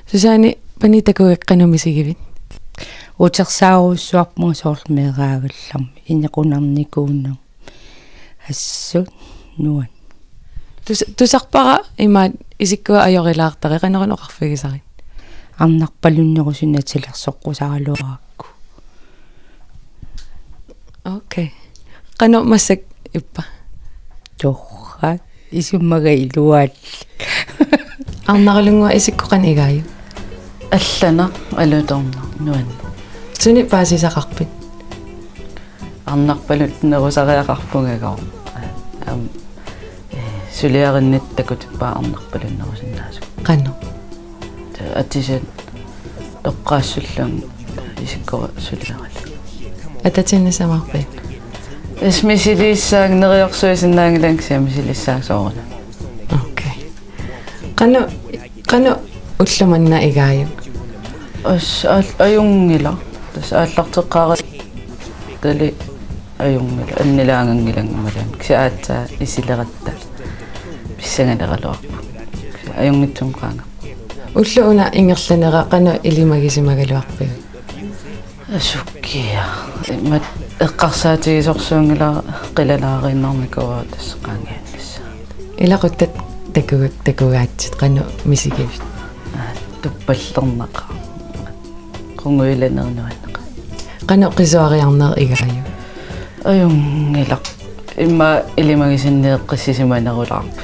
Speaker 11: Susanne panitakuiqqanumisigivit.
Speaker 13: утерсаарусsuarpму соорлмеераагаллам инеқунарникууннер ассут нуан
Speaker 11: тусарпара имаат исиккуа ajorilaartari qanерун оқарфигисарит
Speaker 13: арнарпалуннерусиннатилерсоққусаралуаакку
Speaker 11: окей qanu масак иппа
Speaker 13: торра исуммага илуаат
Speaker 11: арнарулунгуа исиккоқан игааю
Speaker 13: аллана алуторна нуан
Speaker 11: суни паасисақарпит
Speaker 13: арнарпалутнерусариақарпунгагоо сулиаринниттакутиппаа арнарпалуннерусиннаасу
Speaker 11: qanno
Speaker 13: атисат тоққаассуллун исиккора сулиарал
Speaker 11: ататиннасамарпи
Speaker 13: эсмисилиссаагнериорсуисиннаангилангсиа мисилиссаасоорна
Speaker 11: окей qanno уллуманна игааю
Speaker 13: ас аюнгила тас ааллартеққарат тали аюнгила аннилаангангилангмалан ксаатса исилератта писсангалералуарпу аюнгитсум qaanga
Speaker 11: уллууна ингерланера qanu илимагисимагалуарпи
Speaker 13: асуккия мат эққарсаатигисорсуунгила қилалаариннарникуа тас qaangaannassa
Speaker 11: илақуттат такугаатсит qanu мисигивит
Speaker 13: туппаллернаqa quнгуиланернуаннаqa
Speaker 11: qanu qisuariarner igaaju
Speaker 13: аюнгилақ имма илимагисиннеэққиссисиманерулаарпу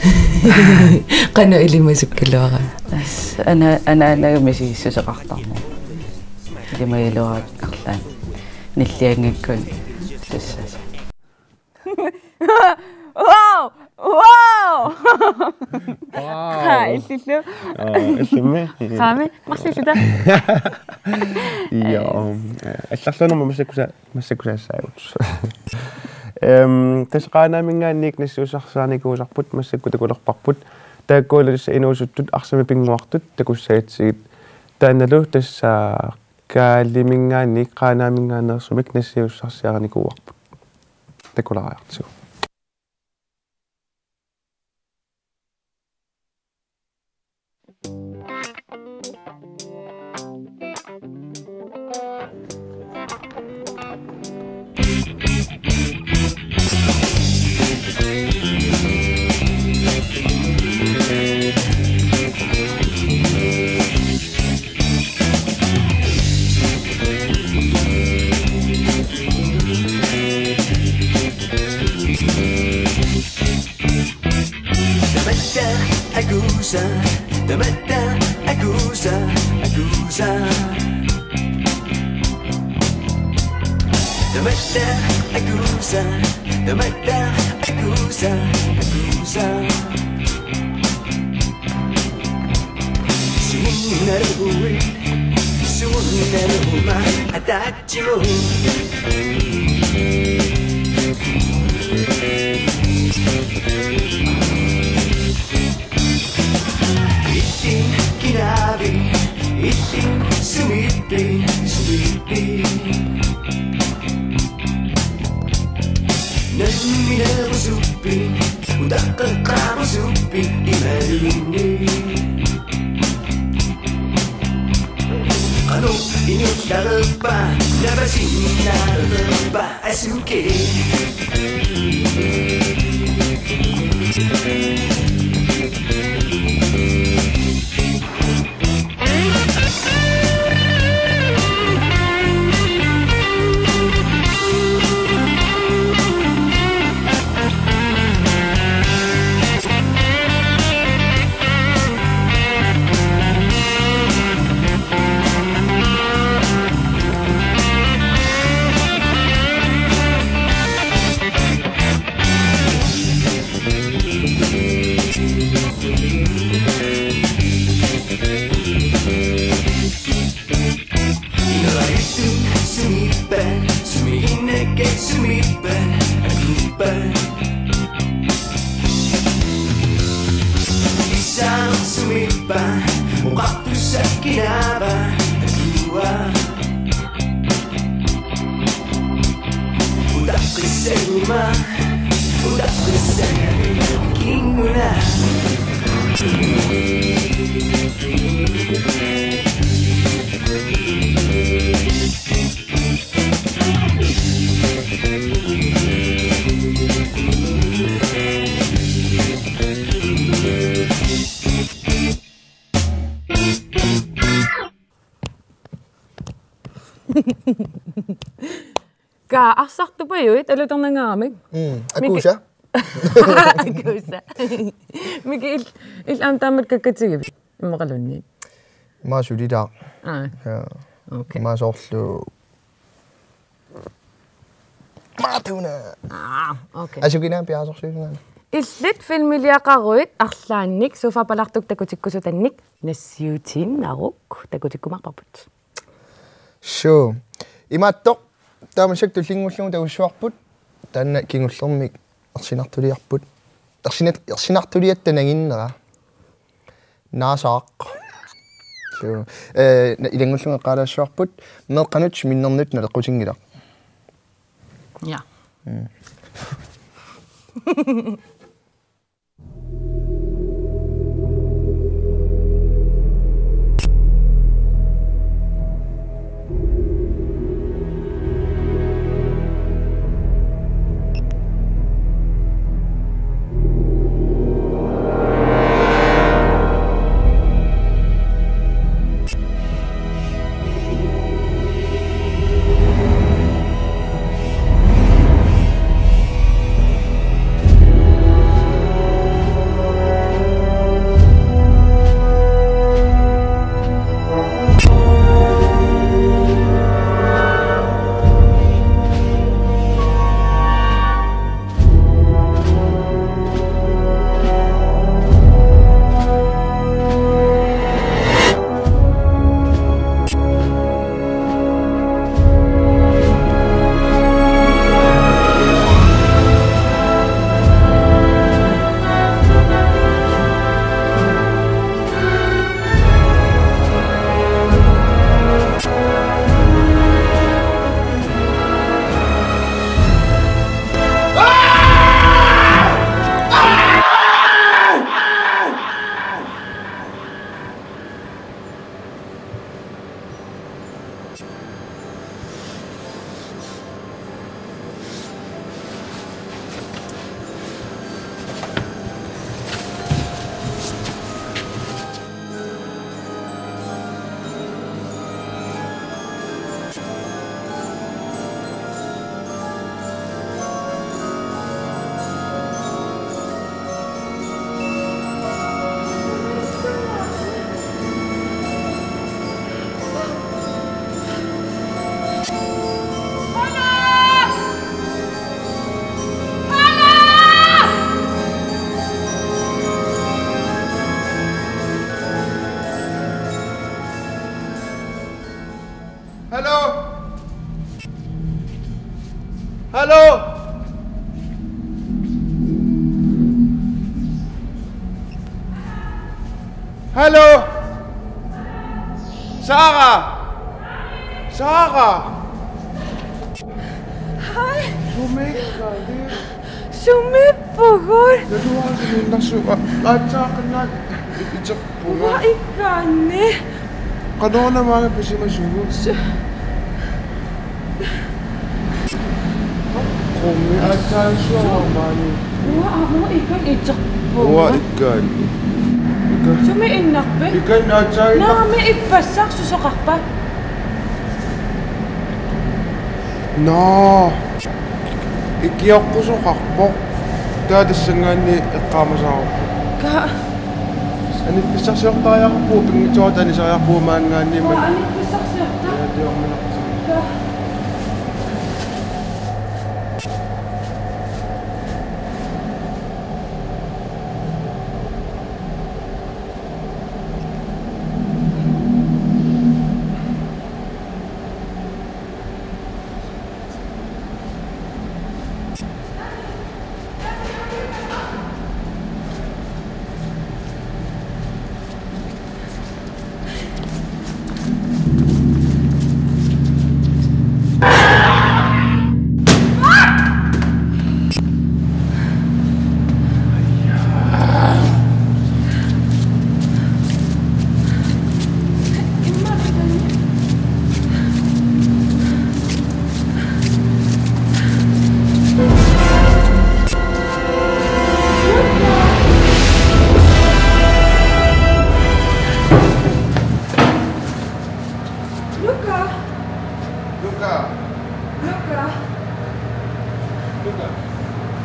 Speaker 11: qanu ilimasukkuluara
Speaker 13: анаанагмисигиссусеқартарнер илимаилуаат арлаан ниллиангаккун тассаса
Speaker 18: Wow! Wow!
Speaker 2: Illillu. Illimi.
Speaker 11: Qaami, marsilluta.
Speaker 2: Joo. Алларлунерма массаккусаассаагут. Тасеқаанаамингаанник нассуусарсааникуусарпут массаккутакулерпарпут тааккуулалисса инуусуттут арсами пингуартут такуссаатсигит тааналу тассаа каалимингаанник қаанаамингаанерсумик нассиуссарсиараникууарпут такулараартигу.
Speaker 11: Ka arsartupa juit alutornangaamik.
Speaker 3: Akusa.
Speaker 11: Akusa. Miki il amtaamat kakkatigib imaqalunni.
Speaker 3: Ma sulida.
Speaker 11: Ja. Okay.
Speaker 3: Ma sorlu. Matuna.
Speaker 11: Okay.
Speaker 3: Asukina piasorsuungan.
Speaker 11: Illit filmiliaqaruit arlaannik sufapalartuk takutikkusutannik nassiutinaruk takutikkumarparput.
Speaker 3: So. Imattoq таамасак туллингуллугу тагуссуарпут таанна кингуллермик ерсинартулиарпут ерсинартулиатта нагиннера наасаақ so илангуллуга qaalaassuarput meeqqanut minnernet nalequtiнгилaq
Speaker 11: ja
Speaker 8: Hello. Hello. Hello. Sarah. Sarah.
Speaker 11: Hi.
Speaker 8: Sumika.
Speaker 11: Sumipagod.
Speaker 8: Naduwa sa nung nasuka. At sa akin na. Itsak po nga.
Speaker 11: Ikane.
Speaker 8: Kano na mga pisi masunod? Kumi at sa suwa mani.
Speaker 11: Mo ikan itsak po.
Speaker 8: Ikan.
Speaker 11: Sumiinak ba?
Speaker 8: Ikan at sa inak.
Speaker 11: Na may ipasak susukak pa.
Speaker 8: No. Ikiyak ko sa kakpok. Dada sa nga ni kama sa ako. Anit pisak siya tayo ako po. Pingitsota ni saya po man nga ni man.
Speaker 11: Anit pisak siya ta?
Speaker 8: Di ako manakasama.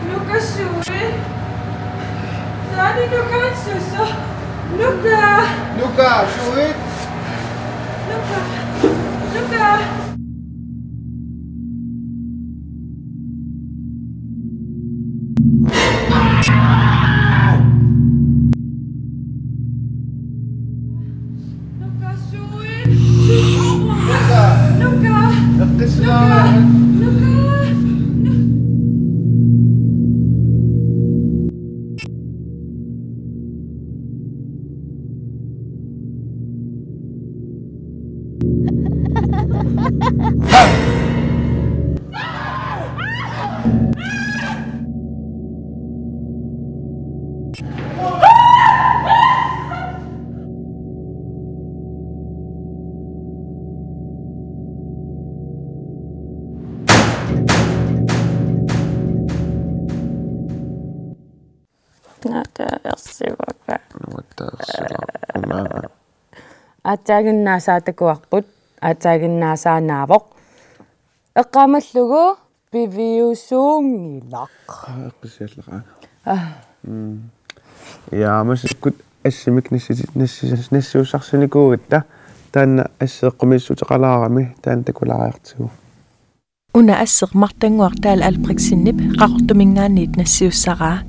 Speaker 11: Luka Suri. Daddy, Luka Suso. Luka.
Speaker 8: Luka, Suri.
Speaker 11: Luka. Luka. Luka Suri. Luka. Luka. Luka. Luka.
Speaker 15: Merci beaucoup. Атсаагин наасаатакуарпут атсаагиннаасаанаавоқ эққамаллугу пивиусуунгилақ
Speaker 2: эққисиаллеқаа яамасиккут ассимик нассиусарсуникуугатта таанна ассеэққумиссутеқалаарами таан такулаариартигу
Speaker 18: уна ассеқ мартангуартаал алприксиннип қақортумингаанниит нассиуссараа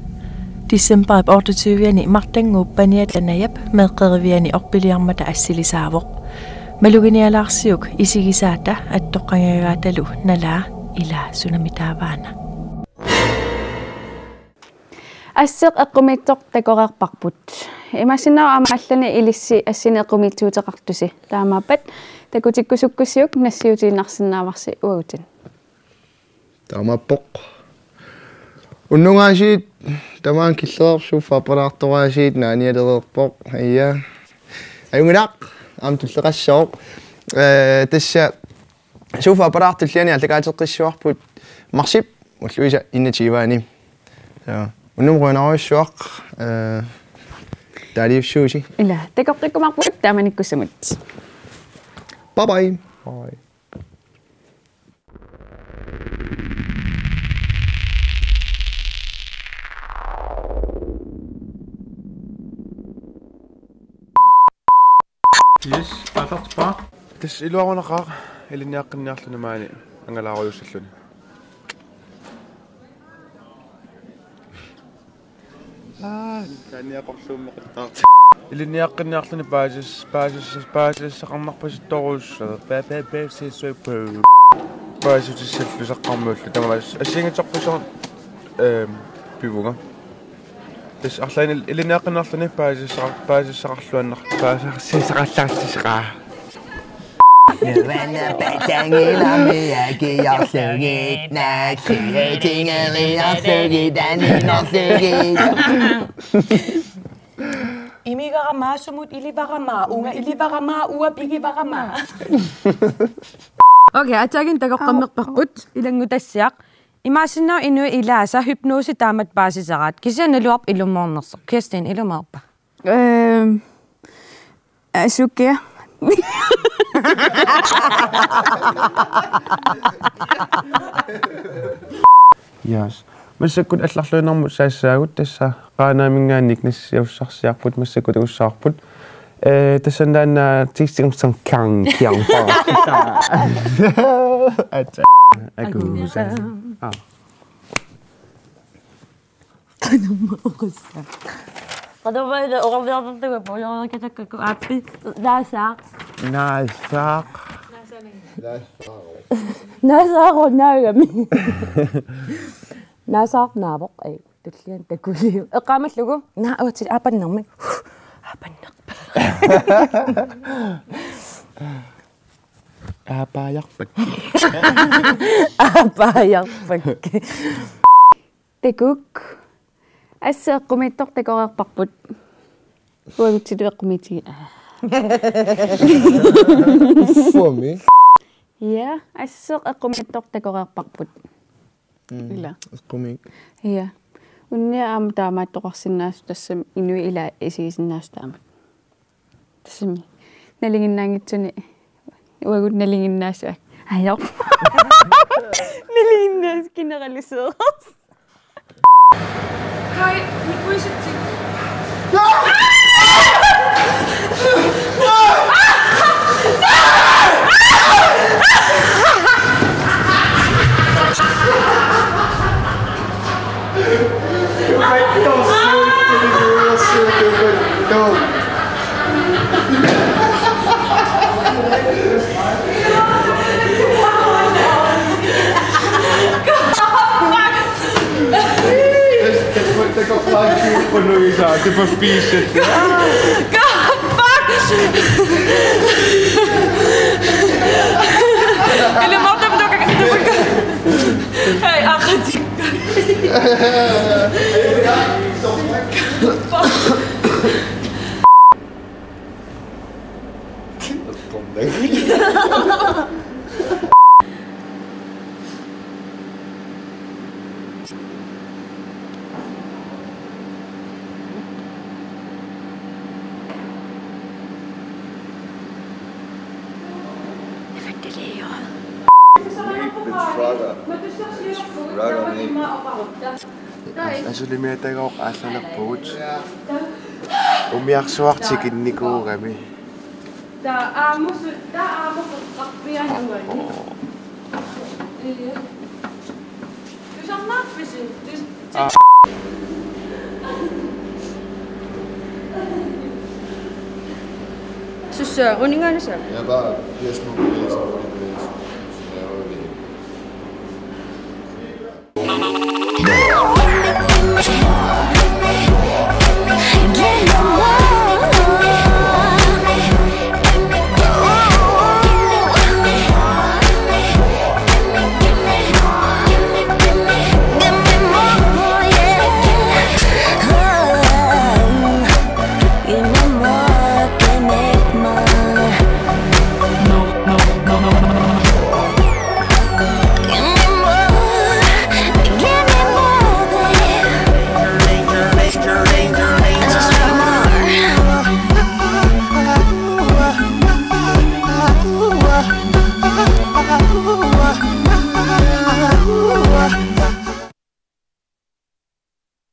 Speaker 18: December 28 мартангууппаниат анаяп меэққеривиани орпилиармата ассилисаавоқ малугиниалаарсиук исигисаата аттоққангагааталу налаа ила сунамитааваана
Speaker 9: ассеқ эққумиттоқ такорерпарпут имасинаа амааллани илисси ассини эққумиттуутеқартуси таамааппат такутиккусуккусиук нассиутииннарсинааварси уагутин
Speaker 3: таамааппоқ уннунгаасиит тамаан киллерсуффа апалаартораасиит нааниалерерпоқ ая аюнгинақ амтуллеқассоо тасса суффа апалаартуллиани аллагаатеққиссуарпут марсип уллуиса иннативаани уннумруинаруиссуақ таалиуссууси
Speaker 9: ила такоққиккумарпут тааманиккуссамут
Speaker 3: bye bye
Speaker 2: Yes, атартпаа. Тэс илуарунақаа илинниаққинниарлуна маани ангалааруйуссаллуни. Канниақорлууммеқаттаарт. Iliniaqqinniarluni baasis saqarnarpasittorus seessuippu baasutisallusaqqarmuullu tamaas assiingatorpusoon pivunga tas arlaani iliniaqqinniarluni baasissaqarluannar baasissaqarlarsiseqaa
Speaker 5: Nuanna patangilamiakiarlugit naaksuutingeriarlugit aninorlugit
Speaker 15: Imigaramaa sumut ilivaramaa unga ilivaramaa ua pigivaramaa. Okay, atakin tagoqqammerparput ilangutassiaq imaasinnaw inu ilaasa hypnose taamat baasisaqaat kisia naluarp ilummoornersoq Kirsten ilumaarpa
Speaker 14: Asukia.
Speaker 2: Yes. Massakut allarluinarmut saassaagut tassa qaanaamingaannik nassiussarsiarput massakut ussaarput tassannaanna tiistiqimsan kiarnpaa ata akusa
Speaker 15: qanummaoqassa qadavaida oqarliartartuga poyorakatakkaku aappi naasaaq naasaaqornaagami naasaarnaavoq ai tullian takuliu eqaamallugu naaawatsil aapannermi aapaayarpak
Speaker 14: Tekuk. Asseeqqumittor takoreerparput. Uagutilueqqumiti.
Speaker 3: Fuami.
Speaker 14: Ja, asseeqqumittor takoreerparput. Ila.
Speaker 3: Eqqumik.
Speaker 14: Ja. Unnia am taamaattoqarsinnaas tassam inui ila isiisinnaas taamat. Tassami nalinginnaangitsuni uagut nalinginnaasuak. Ajo. Nalinginnaas kineralisueras.
Speaker 15: Kai, nikuisitsi.
Speaker 2: Det var spise.
Speaker 15: Fuck! Ele volta pra tocar. Hey, akhati.
Speaker 2: Asulimeetagooq aallanarpugut umiarsuartikinnikuugami
Speaker 15: Da aamusu da aamuqarpianuani. Du som natvisin.
Speaker 17: Så sørger hun ikke, så.
Speaker 3: Jeg er bare 80 minutter.